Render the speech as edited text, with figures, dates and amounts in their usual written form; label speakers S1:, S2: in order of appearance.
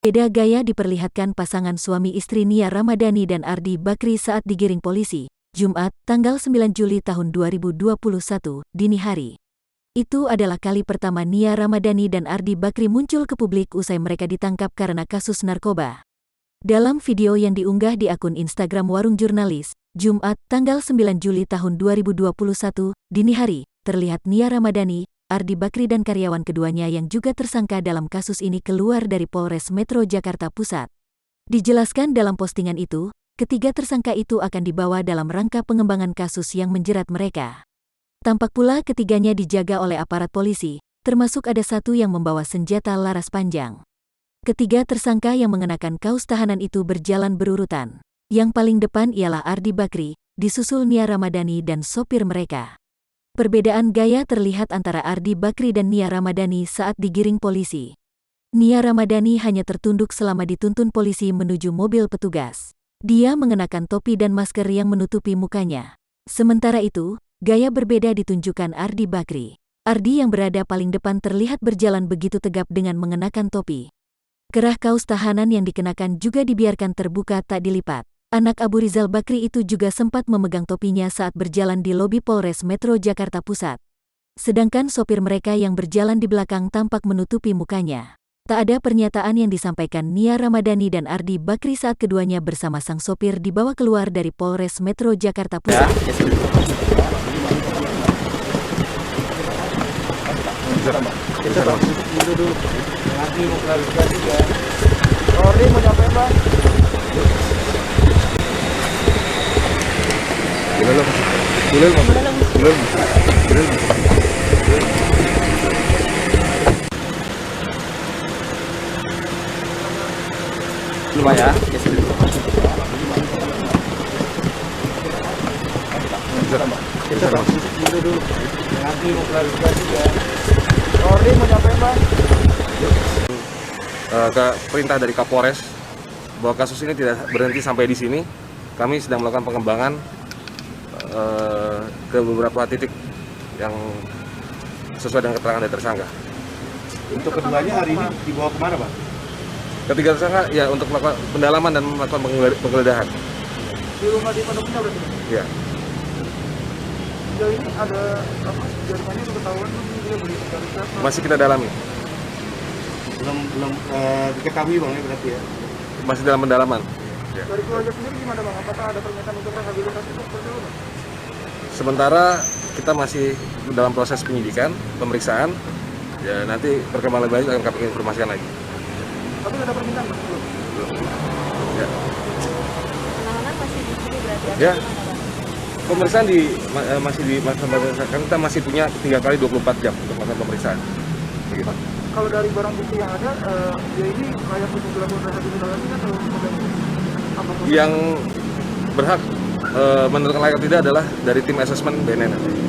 S1: Beda gaya diperlihatkan pasangan suami istri Nia Ramadhani dan Ardi Bakri saat digiring polisi, Jumat, tanggal 9 Juli tahun 2021, dini hari. Itu adalah kali pertama Nia Ramadhani dan Ardi Bakri muncul ke publik usai mereka ditangkap karena kasus narkoba. Dalam video yang diunggah di akun Instagram Warung Jurnalis, Jumat, tanggal 9 Juli tahun 2021, dini hari, terlihat Nia Ramadhani, Ardi Bakri dan karyawan keduanya yang juga tersangka dalam kasus ini keluar dari Polres Metro Jakarta Pusat. Dijelaskan dalam postingan itu, ketiga tersangka itu akan dibawa dalam rangka pengembangan kasus yang menjerat mereka. Tampak pula ketiganya dijaga oleh aparat polisi, termasuk ada satu yang membawa senjata laras panjang. Ketiga tersangka yang mengenakan kaos tahanan itu berjalan berurutan. Yang paling depan ialah Ardi Bakri, disusul Nia Ramadhani dan sopir mereka. Perbedaan gaya terlihat antara Ardi Bakri dan Nia Ramadhani saat digiring polisi. Nia Ramadhani hanya tertunduk selama dituntun polisi menuju mobil petugas. Dia mengenakan topi dan masker yang menutupi mukanya. Sementara itu, gaya berbeda ditunjukkan Ardi Bakri. Ardi yang berada paling depan terlihat berjalan begitu tegap dengan mengenakan topi. Kerah kaos tahanan yang dikenakan juga dibiarkan terbuka tak dilipat. Anak Abu Rizal Bakri itu juga sempat memegang topinya saat berjalan di lobi Polres Metro Jakarta Pusat. Sedangkan sopir mereka yang berjalan di belakang tampak menutupi mukanya. Tak ada pernyataan yang disampaikan Nia Ramadhani dan Ardi Bakri saat keduanya bersama sang sopir dibawa keluar dari Polres Metro Jakarta Pusat.
S2: Lumayan. Ke perintah dari Kapolres bahwa kasus ini tidak berhenti sampai di sini. Kami sedang melakukan pengembangan ke beberapa titik yang sesuai dengan keterangan dari tersangka.
S3: Untuk keduanya hari ini dibawa kemana, Pak?
S2: Ketiga tersangka ya untuk melakukan pendalaman dan melakukan penggeledahan.
S3: Di rumah di Pondok Indah berarti?
S2: Ya.
S3: Sejauh ini ada apa? Jaringannya untuk ketahuan dia beli sekali.
S2: Masih kita dalami.
S3: Belum diketahui Bang ya berarti ya.
S2: Masih dalam pendalaman. Ya.
S3: Dari keluarga sendiri gimana Bang? Apakah ada pernyataan untuk rehabilitasi itu seperti apa, Bang?
S2: Sementara kita masih dalam proses penyidikan, pemeriksaan. Ya nanti perkembangan lebih lanjut akan kami informasikan lagi.
S3: Tapi ada permintaan Bang? Belum.
S2: Ya.
S4: Penanganan masih di sini berarti
S2: Ya. Pemeriksaan masih di masa kan kita masih punya 3 kali 24 jam untuk melakukan pemeriksaan. Begitu.
S3: Kalau dari barang bukti yang ada, dia ini layak untuk dilakukan rehabilitasi atau apa?
S2: Yang berhak menentukan layak atau tidak adalah dari tim asesmen BNN.